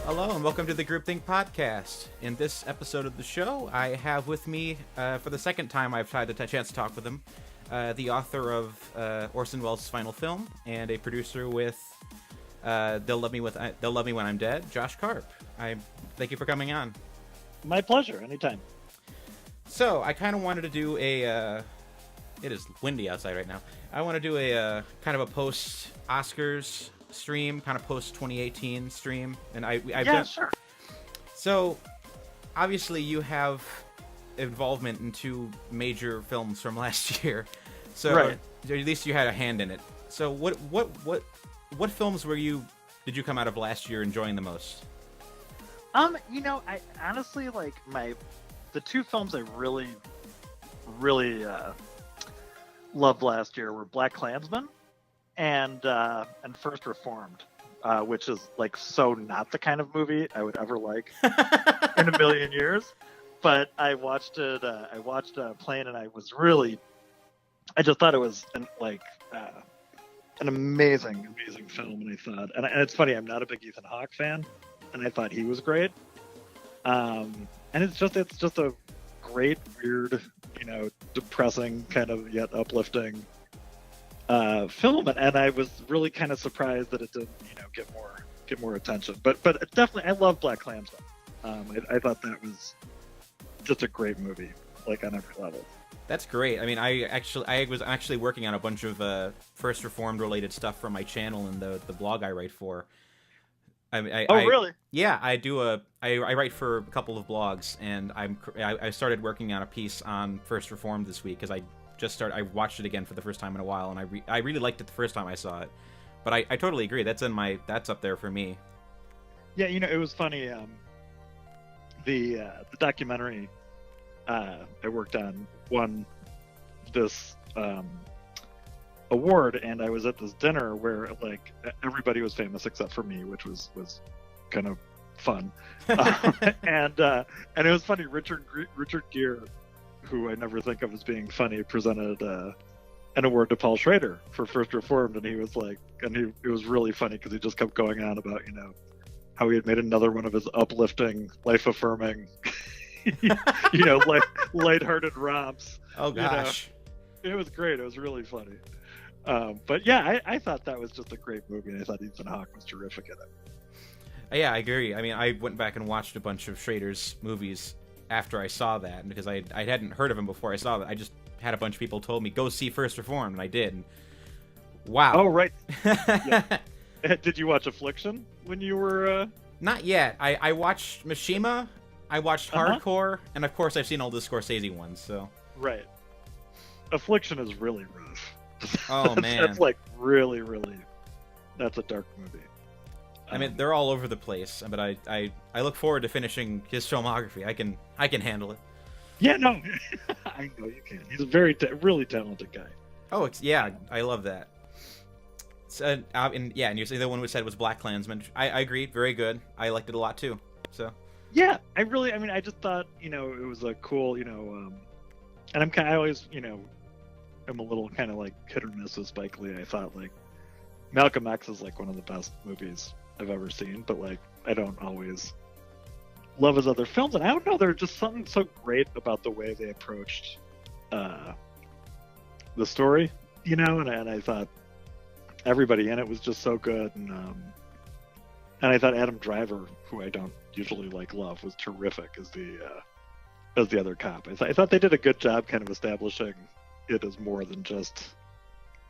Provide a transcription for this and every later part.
Hello and welcome to the Groupthink Podcast. In this episode of the show, I have with me, for the second time I've had a chance to talk with him, the author of Orson Welles' final film and a producer with They'll Love Me When I'm Dead, Josh Karp. Thank you for coming on. My pleasure, anytime. So, I kind of wanted to do it is windy outside right now. I want to do a kind of a post-Oscars stream, kind of post-2018 stream. And Sure. So, obviously you have involvement in two major films from last year. So, right. At least you had a hand in it. So, what films did you come out of last year enjoying the most? I honestly the two films I really loved last year were BlacKkKlansman and First Reformed, which is so not the kind of movie I would ever like in a million years. But I watched it. I watched Plane, and I just thought it was an amazing film. And I thought, and it's funny, I'm not a big Ethan Hawke fan, and I thought he was great. And it's just a great, weird, depressing, kind of yet uplifting film, and I was really kind of surprised that it didn't, get more attention. But definitely, I love BlacKkKlansman. I thought that was just a great movie, on every level. That's great. I mean, I was actually working on a bunch of First Reformed related stuff for my channel and the blog I write for. Really? Yeah, I write for a couple of blogs, and I started working on a piece on First Reformed this week because I watched it again for the first time in a while, and I really liked it the first time I saw it. But I totally agree. That's up there for me. Yeah, it was funny. The documentary I worked on won this award, and I was at this dinner where everybody was famous except for me, which was kind of fun. And it was funny. Richard Gere, who I never think of as being funny, presented an award to Paul Schrader for First Reformed, and he was it was really funny because he just kept going on about how he had made another one of his uplifting, life-affirming, lighthearted romps. Oh gosh. It was great. It was really funny. But yeah, I thought that was just a great movie, and I thought Ethan Hawke was terrific in it. Yeah, I agree. I mean, I went back and watched a bunch of Schrader's movies after I saw that, because I hadn't heard of him before I saw that. I just had a bunch of people told me, go see First Reformed, and I did. And wow. Oh, right. Yeah. Did you watch Affliction when you were... Not yet. I watched Mishima, I watched Hardcore, and of course I've seen all the Scorsese ones, so... Right. Affliction is really rough. Oh, man. That's really, that's a dark movie. I mean, they're all over the place, but I look forward to finishing his filmography. I can handle it. Yeah, no, I know you can. He's a really talented guy. Oh, yeah, I love that. So, and you're saying the one we said was BlacKkKlansman. I agreed, very good. I liked it a lot too. So. Yeah, I just thought, it was a cool, and I always, I'm a little kind of hit or miss with Spike Lee. I thought Malcolm X is one of the best movies I've ever seen, but I don't always love his other films, and I don't know, there's just something so great about the way they approached the story, and I thought everybody in it was just so good, and I thought Adam Driver, who I don't usually love, was terrific as the other cop. I thought they did a good job kind of establishing it as more than just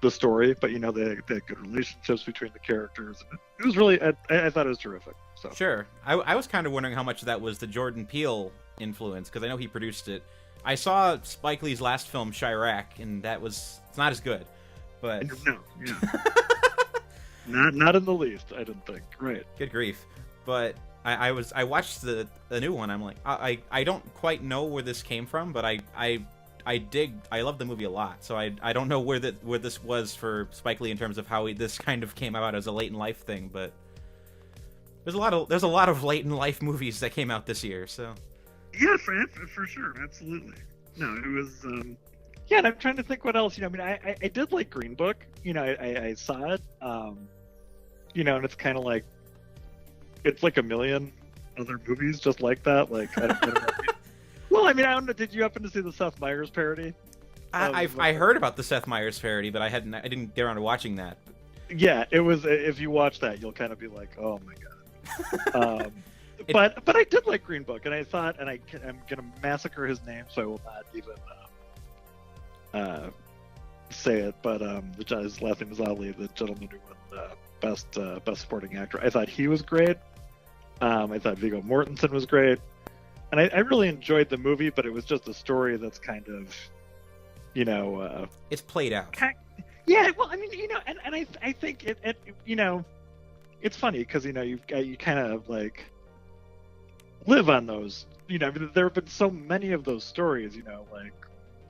the story, but they had good relationships between the characters. It was really, I thought it was terrific. So sure, I was kind of wondering how much of that was the Jordan Peele influence, because I know he produced it. I saw Spike Lee's last film, Chirac, and it's not as good, but no, yeah. not in the least, I didn't think. Right, good grief. But I watched the new one. I'm like, I don't quite know where this came from, but I love the movie a lot, so I don't know where this was for Spike Lee in terms of how this kind of came about as a late in life thing, but there's a lot of late in life movies that came out this year, so yeah, for sure, absolutely. No, it was yeah, and I'm trying to think what else. I did like Green Book. I saw it. And it's kind of it's like a million other movies just like that. Like, I don't know. Well, I mean, I don't know. Did you happen to see the Seth Meyers parody? I heard about the Seth Meyers parody, but I didn't get around to watching that. Yeah, it was. If you watch that, you'll kind of be like, "Oh my god." But I did like Green Book, and I thought, and I'm gonna massacre his name, so I will not even say it. But his last name is Ali, the gentleman who won best supporting actor. I thought he was great. I thought Viggo Mortensen was great, and I really enjoyed the movie. But it was just a story that's kind of, it's played out. Yeah, well, I mean, and I think it it's funny because you kind of like live on those. I mean, there have been so many of those stories, like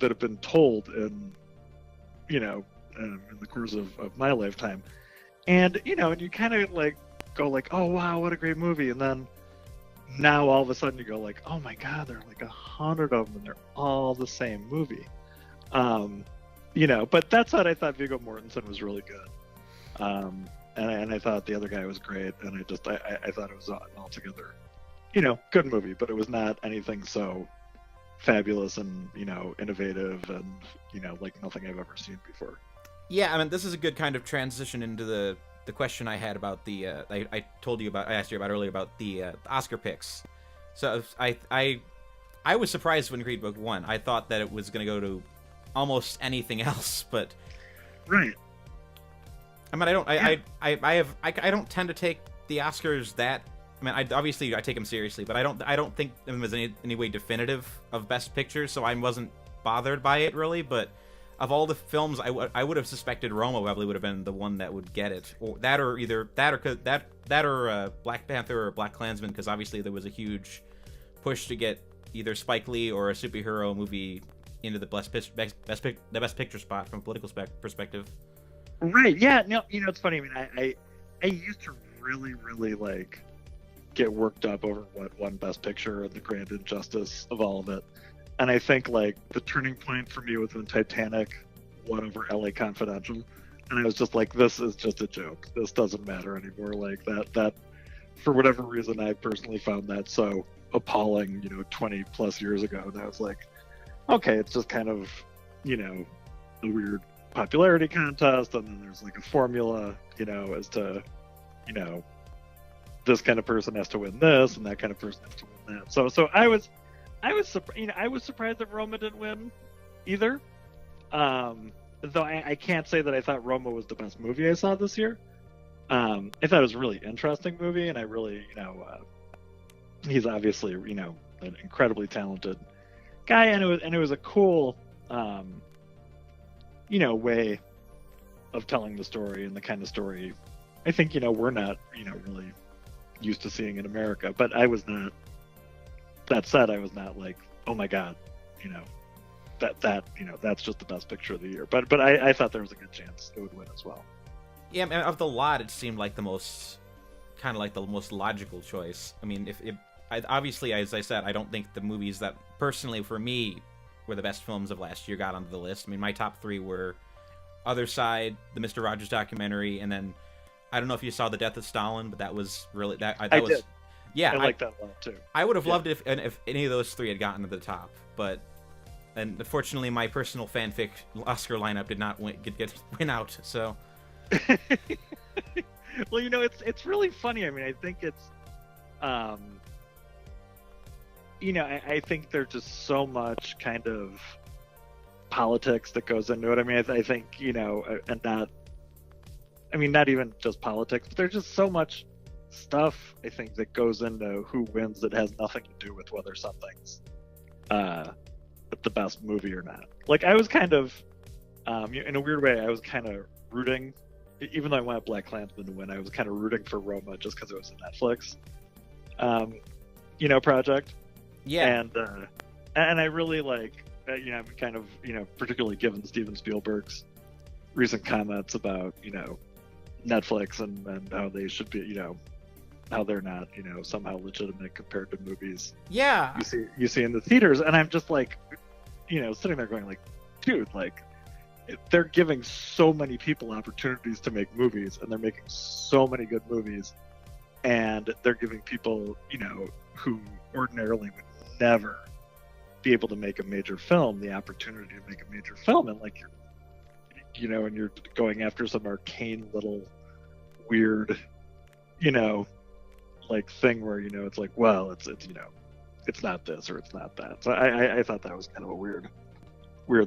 that have been told in the course of my lifetime, and and you kind of like go like, oh wow, what a great movie, and then now all of a sudden you go like, oh my god, there are like 100 of them, and they're all the same movie. But that's what I thought. Viggo Mortensen was really good, and I thought the other guy was great, and I thought it was an altogether, good movie, but it was not anything so fabulous and innovative and like nothing I've ever seen before. Yeah, I mean, this is a good kind of transition into the question I had about the I asked you about earlier about the Oscar picks. So I was surprised when Green Book won. I thought that it was going to go to almost anything else, but right. I mean, I don't tend to take the Oscars that. I mean, obviously I take them seriously, but I don't think them as any way definitive of Best Picture, so I wasn't bothered by it really. But of all the films, I would have suspected Roma probably would have been the one that would get it, or Black Panther or Black Klansman, because obviously there was a huge push to get either Spike Lee or a superhero movie into the best picture spot from a political perspective. Right. Yeah. No. It's funny. I mean, I used to really, really like get worked up over what won Best Picture and the grand injustice of all of it. And I think like the turning point for me was when Titanic won over LA Confidential, and I was just like, this is just a joke. This doesn't matter anymore. Like that for whatever reason, I personally found that so appalling, 20 plus years ago. And I was like, okay, it's just kind of, a weird popularity contest, and then there's like a formula, as to, this kind of person has to win this, and that kind of person has to win that. So I was surprised that Roma didn't win either. Though I can't say that I thought Roma was the best movie I saw this year. I thought it was a really interesting movie, and I really, he's obviously, an incredibly talented guy, and it was a cool, way of telling the story, and the kind of story I think, we're not, really used to seeing in America. But I was not. That said, I was not like, oh my god, that's just the Best Picture of the year. But I thought there was a good chance it would win as well. Yeah, I mean, of the lot, it seemed like the most logical choice. I mean, obviously, as I said, I don't think the movies that personally for me were the best films of last year got onto the list. I mean, my top three were Other Side, the Mr. Rogers documentary, and then I don't know if you saw The Death of Stalin, but that was really I was. Did. Yeah, I like that a lot too. I would have loved it if any of those three had gotten to the top, and unfortunately, my personal fanfic Oscar lineup did not win out. So, well, it's really funny. I mean, I think it's, I think there's just so much kind of politics that goes into it. I mean, I think and not even just politics, but there's just so much stuff I think that goes into who wins that has nothing to do with whether something's the best movie or not. Like I was kind of in a weird way, I was kind of rooting, even though I wanted Black Klansman to win, I was kind of rooting for Roma just because it was a Netflix project. Yeah. And I really like I'm kind of particularly given Steven Spielberg's recent comments about Netflix and how they should be how they're not somehow legitimate compared to movies you see in the theaters. And I'm just like sitting there going like, dude, like they're giving so many people opportunities to make movies, and they're making so many good movies, and they're giving people, who ordinarily would never be able to make a major film the opportunity to make a major film, and like and you're going after some arcane little weird, like thing where it's like, well, it's it's not this or it's not that. So I thought that was kind of a weird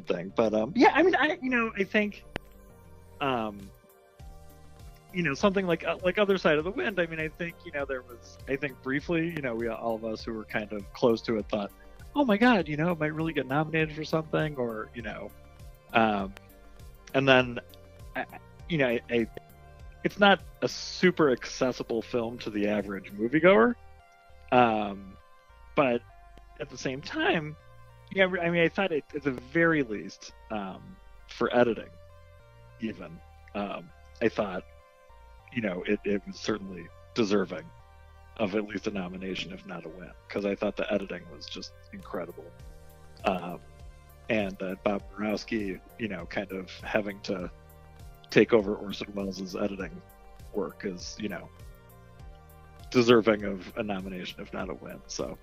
thing, but yeah, I mean, I think something like Other Side of the Wind. I mean, I think there was, I think briefly, we all of us who were kind of close to it thought, oh my god, it might really get nominated for something, or and then it's not a super accessible film to the average moviegoer, but at the same time, I mean, I thought at the very least, for editing, even, I thought, it was certainly deserving of at least a nomination, if not a win, because I thought the editing was just incredible. And Bob Borowski, kind of having to take over Orson Welles' editing work is, deserving of a nomination, if not a win. So,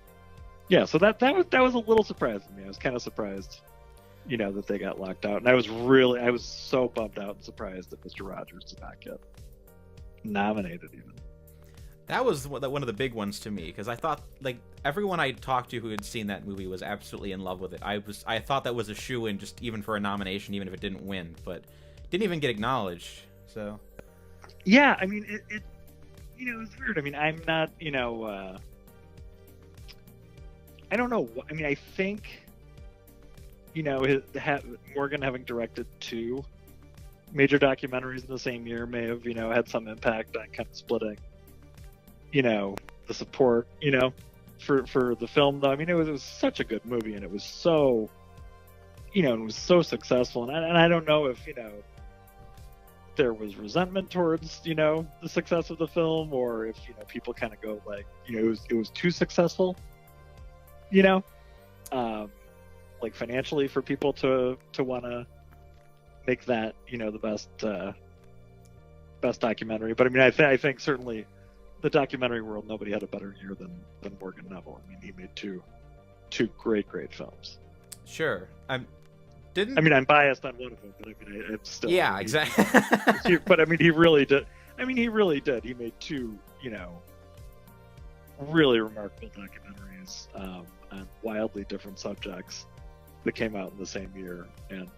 yeah, so that was a little surprising to me. I was kind of surprised, that they got locked out, and I was so bummed out and surprised that Mr. Rogers did not get nominated even. That was one of the big ones to me, because I thought, like, everyone I talked to who had seen that movie was absolutely in love with it. I thought that was a shoo-in, just even for a nomination, even if it didn't win, but didn't even get acknowledged. So yeah, I mean, it was weird. I mean, I'm not, I don't know. I mean, I think, Morgan having directed 2 major documentaries in the same year may have, had some impact on kind of splitting, the support, for the film. Though, I mean, it was such a good movie, and it was so, it was so successful. And I don't know if, there was resentment towards, the success of the film, or if, people kind of go like, it was too successful, like financially for people to want to make that, the best documentary. But I mean, I think certainly the documentary world, nobody had a better year than Morgan Neville. I mean, he made two great films. Sure. I'm biased on one of them, but I mean, it's still. Yeah, exactly. But I mean, he really did. He made 2, really remarkable documentaries on wildly different subjects that came out in the same year, and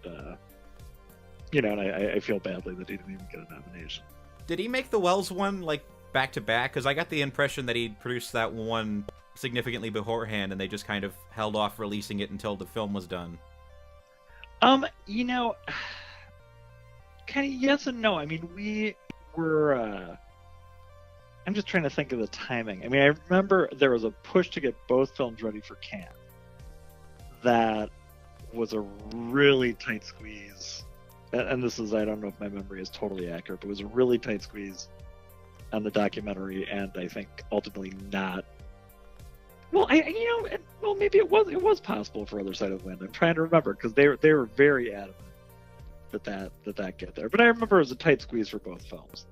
and I feel badly that he didn't even get a nomination. Did he make the Welles one like back to back? Because I got the impression that he produced that one significantly beforehand, and they just kind of held off releasing it until the film was done. Kind of yes and no. I mean, we were. I'm just trying to think of the timing. I mean, I remember there was a push to get both films ready for Cannes. That was a really tight squeeze. And this is, I don't know if my memory is totally accurate, but it was a really tight squeeze on the documentary, and I think ultimately not. Well, maybe it was possible for Other Side of the Wind. I'm trying to remember, because they were very adamant that get there. But I remember it was a tight squeeze for both films.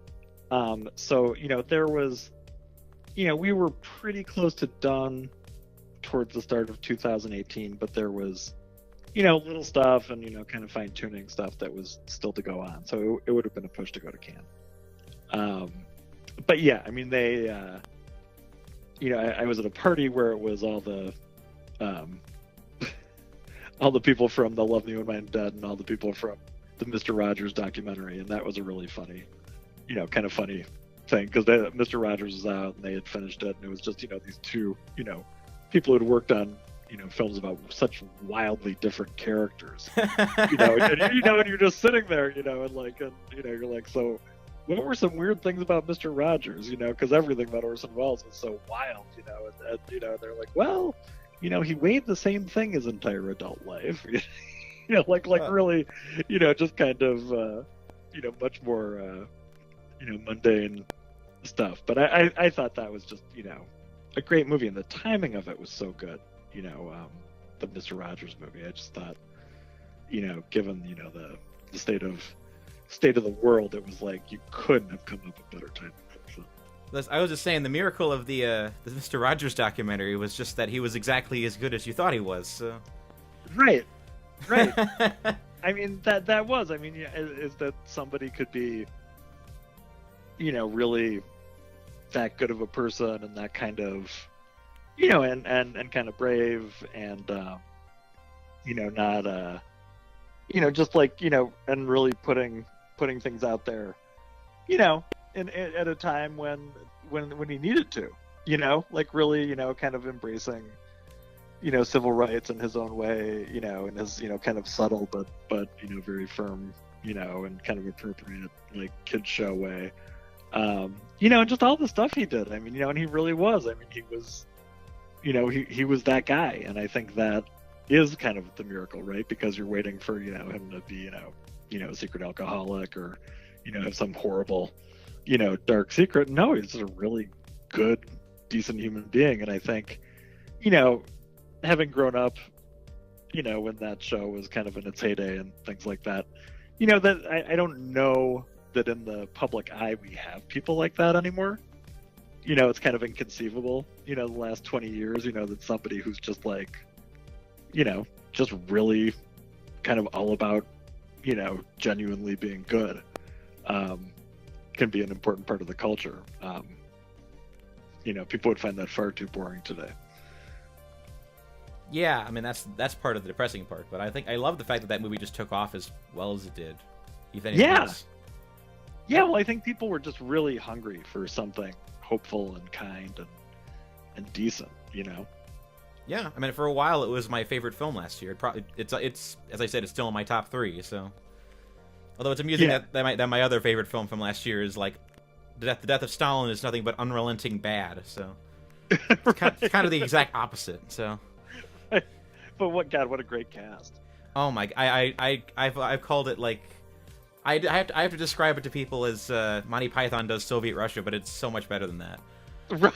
So there was, we were pretty close to done towards the start of 2018, but there was, little stuff and kind of fine tuning stuff that was still to go on. So it would have been a push to go to Cannes. But yeah, I mean, they. I was at a party where it was all the people from The Love Me When I'm Dead and all the people from the Mr. Rogers documentary, and that was a really funny, kind of funny thing, because Mr. Rogers was out and they had finished it, and it was just these 2 people who had worked on films about such wildly different characters, and you're just sitting there, and like, and you're like, so. What were some weird things about Mr. Rogers, because everything about Orson Welles was so wild, and they're like, well, he weighed the same thing his entire adult life, really, just kind of, much more, mundane stuff. But I thought that was just, a great movie, and the timing of it was so good, the Mr. Rogers movie. I just thought, given, the state of the world, it was like you couldn't have come up with better timing for the film. I was just saying the miracle of the Mr. Rogers documentary was just that he was exactly as good as you thought he was. So. Right. Right. I mean, that was. I mean, is that somebody could be, really that good of a person and that kind of, and kind of brave and, not, just like, and really putting things out there, at a time when he needed to, like really, kind of embracing, civil rights in his own way, in his, kind of subtle but very firm, and kind of appropriate like kid show way. And just all the stuff he did. I mean, and he really was. I mean, he was, he was that guy, and I think that is kind of the miracle, right? Because you're waiting for him to be a secret alcoholic or have some horrible dark secret. No, he's a really good, decent human being, and I think having grown up when that show was kind of in its heyday and things like that, that I don't know that in the public eye we have people like that anymore. It's kind of inconceivable the last 20 years that somebody who's just like just really kind of all about genuinely being good can be an important part of the culture. People would find that far too boring today. Yeah, I mean that's part of the depressing part, but I love the fact that movie just took off as well as it did. If anything else. Yeah, well, I think people were just really hungry for something hopeful and kind and decent, Yeah, I mean for a while it was my favorite film last year. It's as I said, it's still in my top 3. So, although it's amusing that my other favorite film from last year is like the Death of Stalin is nothing but unrelenting bad. So, it's kind of the exact opposite. So. But what a great cast! Oh my! I've called it like I have to describe it to people as Monty Python does Soviet Russia, but it's so much better than that. Right.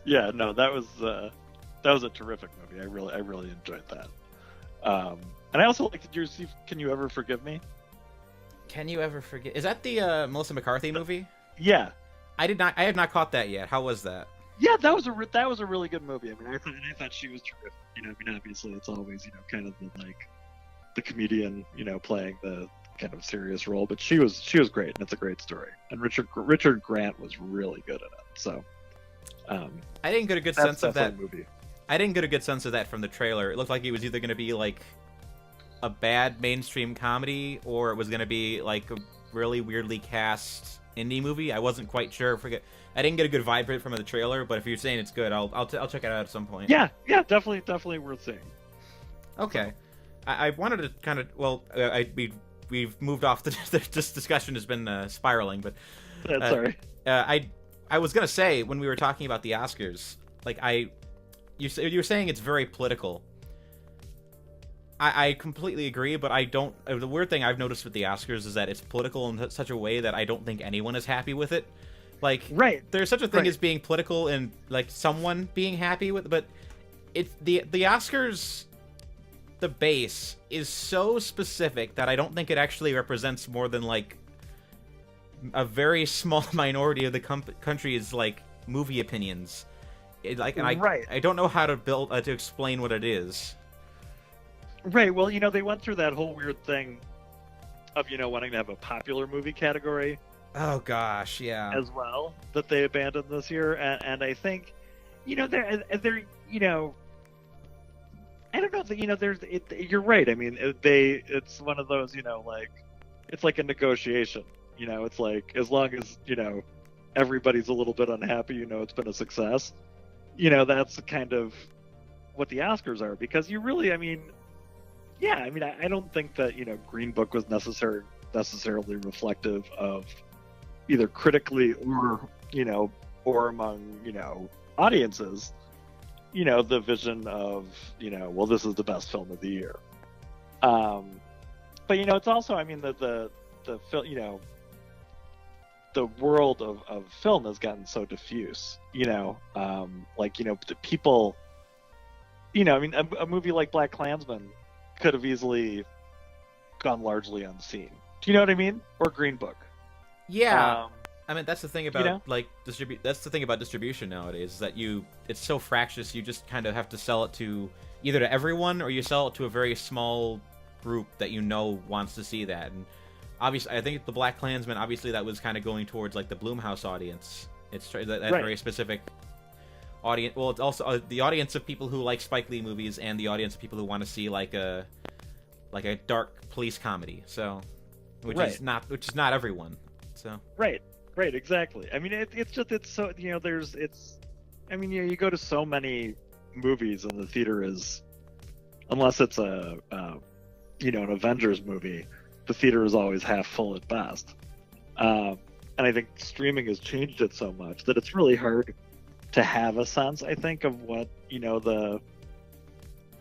Yeah, no, that was a terrific movie. I really enjoyed that. And I also liked your see Can You Ever Forgive Me? Can You Ever Forget? Is that the Melissa McCarthy movie? Yeah. I have not caught that yet. How was that? Yeah, that was a really good movie. I mean, I thought she was terrific. I mean, obviously it's always kind of the comedian, playing the kind of serious role, but she was great, and it's a great story. And Richard Grant was really good at it. So, I didn't get a good sense of that movie. I didn't get a good sense of that from the trailer. It looked like it was either going to be like a bad mainstream comedy, or it was going to be like a really weirdly cast indie movie. I wasn't quite sure. I didn't get a good vibe from the trailer, but if you're saying it's good, I'll check it out at some point. Yeah, definitely worth seeing. Okay, I wanted to kind of we've moved off. This discussion has been spiraling, but sorry. I was gonna say when we were talking about the Oscars, like you were saying it's very political. I completely agree, but I don't. The weird thing I've noticed with the Oscars is that it's political in such a way that I don't think anyone is happy with it. Like, right. There's such a thing as being political and like someone being happy with it, but it's the Oscars. The base is so specific that I don't think it actually represents more than like a very small minority of the country's like movie opinions. I don't know how to to explain what it is. Right. Well, they went through that whole weird thing of wanting to have a popular movie category. Oh gosh, yeah. As well, that they abandoned this year, and I think, they're I don't know that you're right. I mean, it's one of those it's like a negotiation. It's like as long as everybody's a little bit unhappy, it's been a success. That's kind of what the Oscars are, because you really, I mean, yeah, I mean, I don't think that Green Book was necessarily reflective of either critically or among audiences. The vision of, well, this is the best film of the year. But, it's also, I mean, the the world of film has gotten so diffuse, the people, I mean, a movie like BlacKkKlansman could have easily gone largely unseen. Do you know what I mean? Or Green Book. Yeah. Um, I mean, that's the thing about know? like That's the thing about distribution nowadays is that it's so fractious. You just kind of have to sell it to either to everyone or you sell it to a very small group that wants to see that. And obviously, I think the Black Klansman, obviously, that was kind of going towards like the Blumhouse audience. It's that Right. very specific audience. Well, it's also the audience of people who like Spike Lee movies and the audience of people who want to see like a dark police comedy. So, which Right. is not everyone. So. Right, exactly. I mean, it's so, I mean, you go to so many movies and the theater is, unless it's an Avengers movie, the theater is always half full at best. And I think streaming has changed it so much that it's really hard to have a sense, I think, of what, the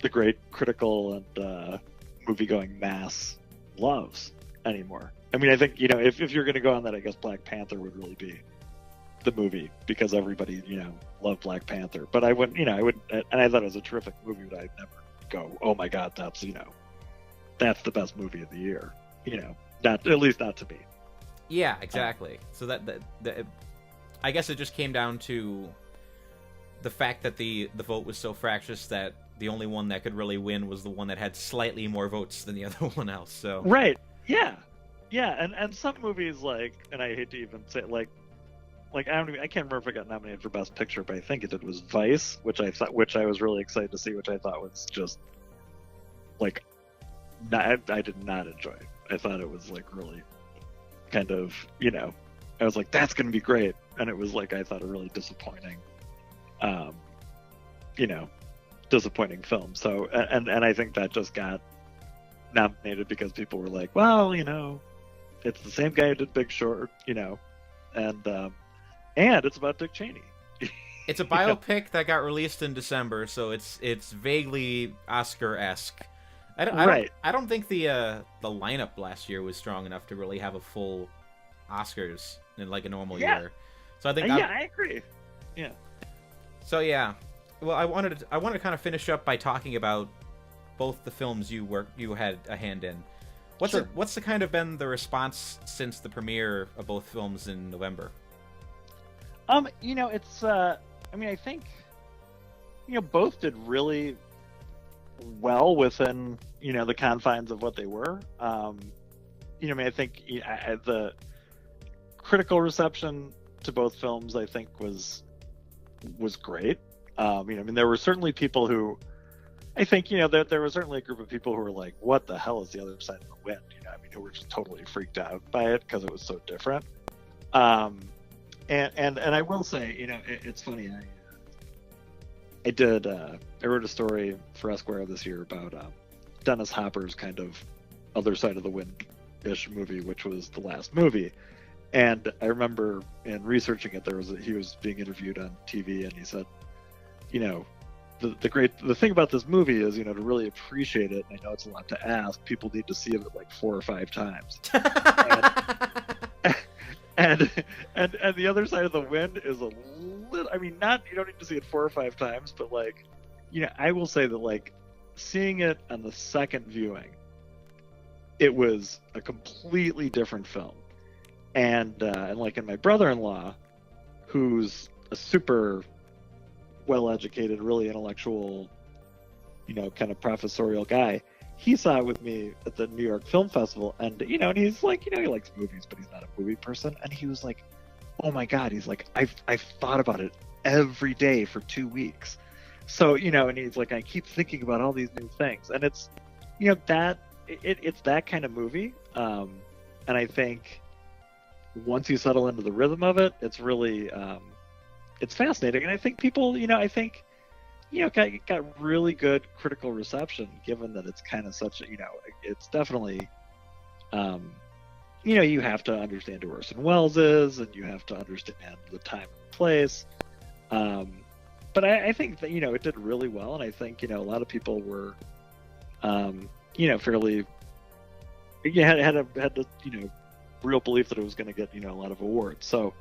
great critical and movie-going mass loves anymore. I mean, I think, if you're going to go on that, I guess Black Panther would really be the movie because everybody, loved Black Panther. But I wouldn't, and I thought it was a terrific movie, but I'd never go, oh my God, that's the best movie of the year. At least not to me. Yeah, exactly. So that I guess it just came down to the fact that the vote was so fractious that the only one that could really win was the one that had slightly more votes than the other one else. So right, yeah, and some movies and I hate to even say it, I can't remember if it got nominated for Best Picture, but I think it was Vice, which I was really excited to see, which I thought was just I did not enjoy it. I thought it was really kind of, I was like, that's going to be great. And it was I thought a really disappointing, disappointing film. So, and I think that just got nominated because people were like, well, it's the same guy who did Big Short, and it's about Dick Cheney. It's a biopic that got released in December, so it's vaguely Oscar-esque. I don't think the lineup last year was strong enough to really have a full Oscars in a normal year. So I think I agree. Yeah. So yeah, well, I wanted to kind of finish up by talking about both the films you had a hand in. What's the kind of been the response since the premiere of both films in November? It's I think both did really well within the confines of what they were. I think the critical reception to both films, I think, was great. There were certainly people who, I think, there was certainly a group of people who were like, what the hell is the other side of the wind? Who were just totally freaked out by it because it was so different. And I will say, it's funny. I wrote a story for Esquire this year about Dennis Hopper's kind of other side of the wind-ish movie, which was the last movie. And I remember in researching it, he was being interviewed on TV, and he said, the thing about this movie is, to really appreciate it, and I know it's a lot to ask, people need to see it 4 or 5 times. and the other side of the wind is a little, you don't need to see it 4 or 5 times, but I will say that seeing it on the second viewing, it was a completely different film. And my brother-in-law, who's a super well-educated, really intellectual, kind of professorial guy, he saw it with me at the New York Film Festival, and and he's he likes movies, but he's not a movie person, and he was like, oh my God, he's like, I've thought about it every day for 2 weeks. So, and he's like, I keep thinking about all these new things, and it's that it's that kind of movie, and I think once you settle into the rhythm of it, it's really it's fascinating. And I think people, got really good critical reception, given that it's kind of such a, it's definitely, you have to understand who Orson Welles is, and you have to understand the time and place. But I think that, it did really well. And I think, a lot of people were, fairly, had the, real belief that it was going to get, a lot of awards. So,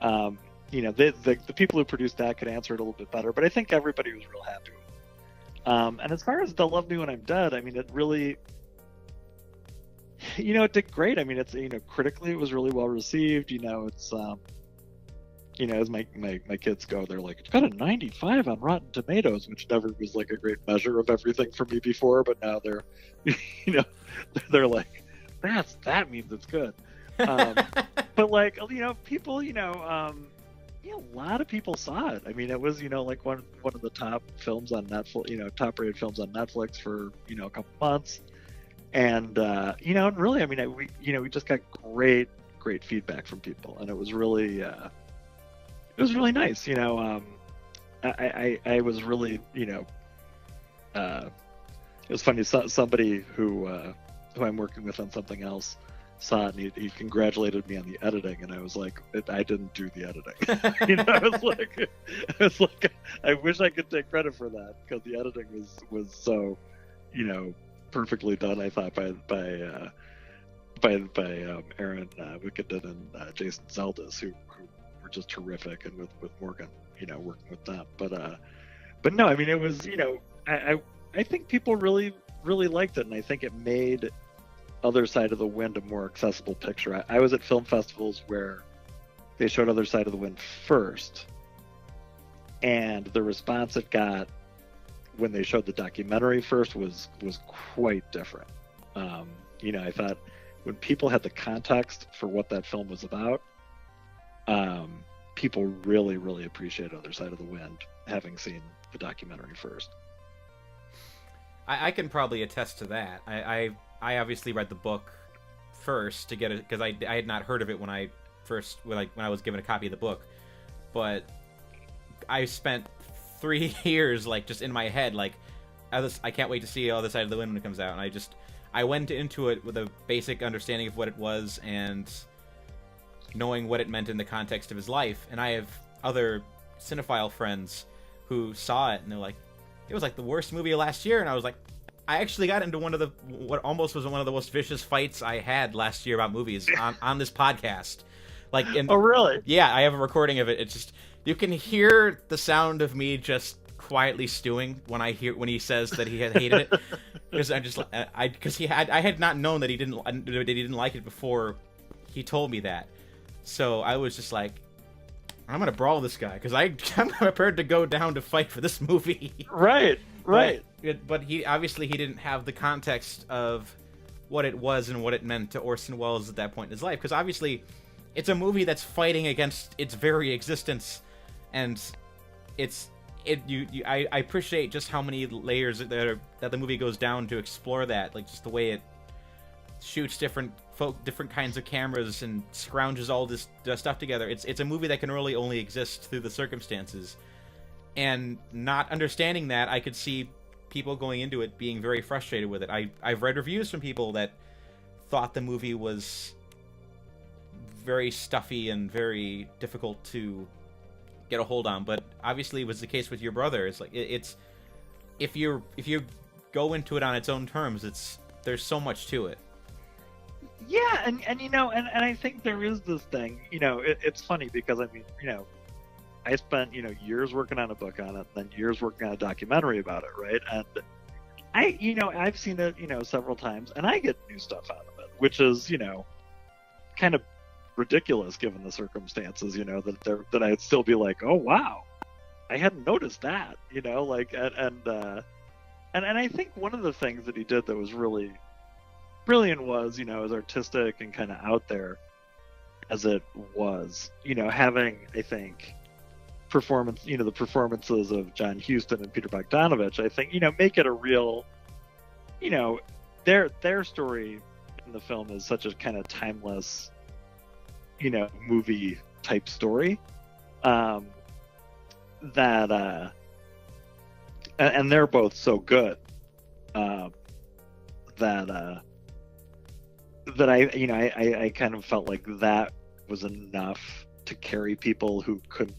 the people who produced that could answer it a little bit better, but I think everybody was real happy with it. And as far as They'll Love Me When I'm Dead, it really, It did great. I mean, it's, critically it was really well received. It's as my kids go, they're like, it's got a 95 on Rotten Tomatoes, which never was like a great measure of everything for me before, but now they're, they're like, that means it's good. But like, people, a lot of people saw it. I mean, it was, like one of the top films on Netflix, top rated films on Netflix for, a couple months. And, and really, I mean, we just got great feedback from people, and it was really nice. I was really, it was funny. Somebody who I'm working with on something else saw it, and he congratulated me on the editing, and I was like, I didn't do the editing. I was like, I wish I could take credit for that, because the editing was so, perfectly done. I thought by Aaron Wickenden and Jason Zeldas, who were just terrific, and with Morgan, working with them. But no, I mean, it was, I think people really liked it, and I think it made Other Side of the Wind a more accessible picture. I was at film festivals where they showed Other Side of the Wind first, and the response it got when they showed the documentary first was quite different. I thought when people had the context for what that film was about, people really appreciated Other Side of the Wind, having seen the documentary first. I can probably attest to that. I obviously read the book first to get it, because I had not heard of it when I was given a copy of the book, but I spent 3 years like just in my head like, I can't wait to see Other Side of the Wind when it comes out, and I went into it with a basic understanding of what it was and knowing what it meant in the context of his life. And I have other cinephile friends who saw it, and they're like, it was like the worst movie of last year. And I was like, I actually got into what almost was one of the most vicious fights I had last year about movies on this podcast. Like, oh really? Yeah, I have a recording of it. It's just, you can hear the sound of me just quietly stewing when he says that he had hated it, because I had not known that he didn't like it before he told me that. So I was just like, I'm gonna brawl this guy, because I'm prepared to go down to fight for this movie. Right. But he didn't have the context of what it was and what it meant to Orson Welles at that point in his life, because obviously it's a movie that's fighting against its very existence, and I appreciate just how many layers that the movie goes down to explore that, like just the way it shoots different kinds of cameras and scrounges all this stuff together. It's a movie that can really only exist through the circumstances, and not understanding that, I could see people going into it being very frustrated with it. I've read reviews from people that thought the movie was very stuffy and very difficult to get a hold on, but obviously it was the case with your brother. It's like it's if you go into it on its own terms, there's so much to it. Yeah, and I think there is this thing, it's funny because I mean, I spent, years working on a book on it, then years working on a documentary about it, right? And I've seen it, several times, and I get new stuff out of it, which is, kind of ridiculous given the circumstances, that I'd still be like, oh wow, I hadn't noticed that, and I think one of the things that he did that was really brilliant was, as artistic and kind of out there as it was, having, I think, the performances of John Huston and Peter Bogdanovich, I think, make it a real, their story in the film is such a kind of timeless, movie type story, that and they're both so good, that I kind of felt like that was enough to carry people who couldn't,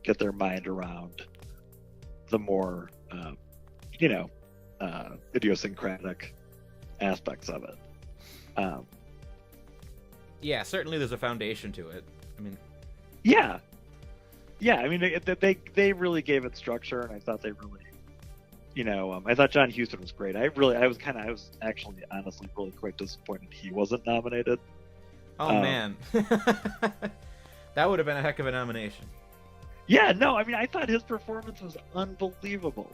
get their mind around the more, idiosyncratic aspects of it. Yeah, certainly there's a foundation to it. I mean, yeah. I mean, they really gave it structure, and I thought they really, I thought John Huston was great. I was actually honestly really quite disappointed he wasn't nominated. Oh man, that would have been a heck of a nomination. Yeah, no, I mean, I thought his performance was unbelievable.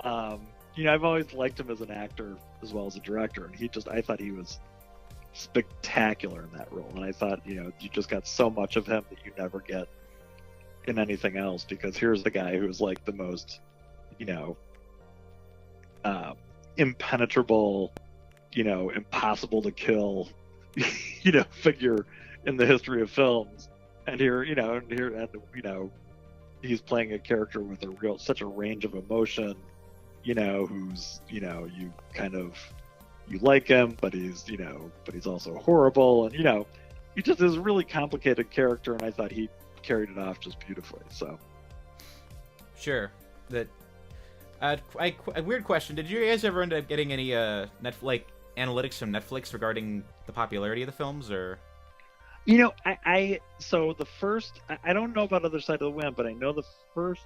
I've always liked him as an actor as well as a director, and I thought he was spectacular in that role. And I thought, you just got so much of him that you never get in anything else, because here's the guy who's like the most, impenetrable, impossible to kill, figure in the history of films. And he's playing a character with such a range of emotion, who's, you like him, but he's also horrible. And, he just is a really complicated character. And I thought he carried it off just beautifully. So. Sure. That, a weird question. Did you guys ever end up getting any, analytics from Netflix regarding the popularity of the films, or? So the first, I don't know about Other Side of the Wind, but I know the first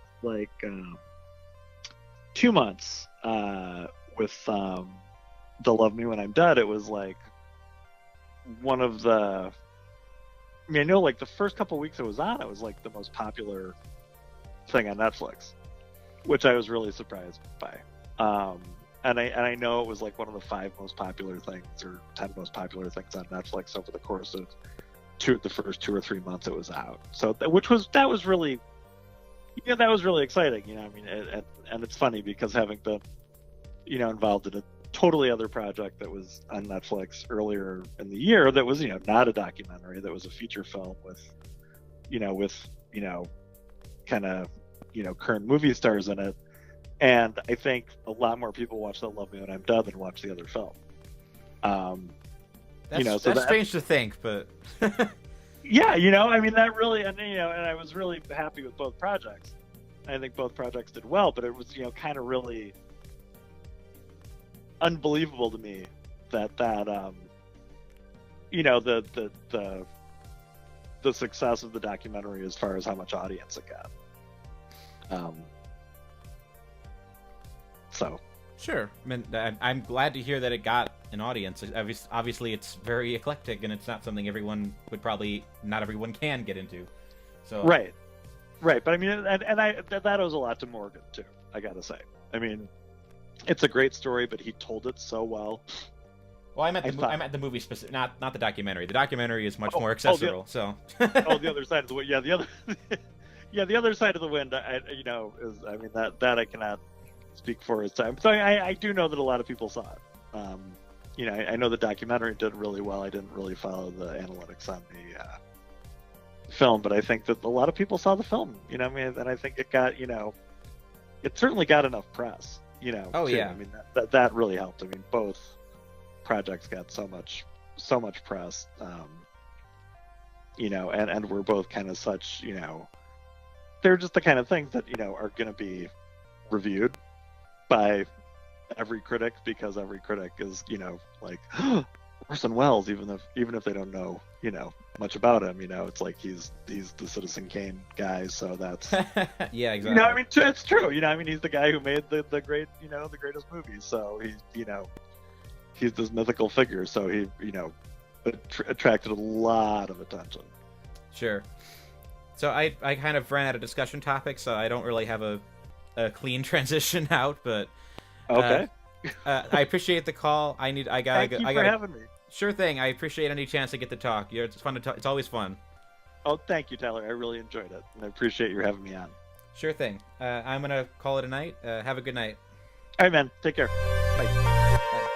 2 months with They'll Love Me When I'm Dead, it was like one of the, I know like the first couple weeks it was on, it was like the most popular thing on Netflix, which I was really surprised by. And I know it was like one of the 5 most popular things or 10 most popular things on Netflix over the course of the first 2 or 3 months it was out. So that was really exciting. And it's funny because having been, involved in a totally other project that was on Netflix earlier in the year that was, not a documentary, that was a feature film with kind of, current movie stars in it. And I think a lot more people watch They'll Love Me When I'm Dead than watch the other film. That's strange to think, but yeah, that really, and I was really happy with both projects. I think both projects did well, but it was, kind of really unbelievable to me that the success of the documentary as far as how much audience it got. So sure. I'm glad to hear that it got an audience. Obviously, it's very eclectic, and it's not something not everyone can get into. So right. But that owes a lot to Morgan too. I gotta say. It's a great story, but he told it so well. Well, I meant the movie specific, not the documentary. The documentary is much more accessible. The other side of the wind. Yeah, the other side of the wind. That I cannot speak for his time. So I do know that a lot of people saw it. I know the documentary did really well. I didn't really follow the analytics on the film, but I think that a lot of people saw the film. And I think it got, it certainly got enough press. Oh, too. yeah. That really helped. Both projects got so much press. And we're both kind of such, they're just the kind of things that, are going to be reviewed by every critic, because every critic is, like Orson Welles, even if they don't know, much about him, it's like he's the Citizen Kane guy, so that's yeah, exactly. It's true. He's the guy who made the great, the greatest movies, so he's this mythical figure, so he, attracted a lot of attention. Sure. So I kind of ran out of discussion topics, so I don't really have a clean transition out, but okay. I appreciate the call. Thank you for having me. Sure thing. I appreciate any chance to get to talk. It's fun to talk. It's always fun. Oh, thank you, Tyler. I really enjoyed it, and I appreciate you having me on. Sure thing. I'm gonna call it a night. Have a good night. All right, man. Take care. Bye. Bye.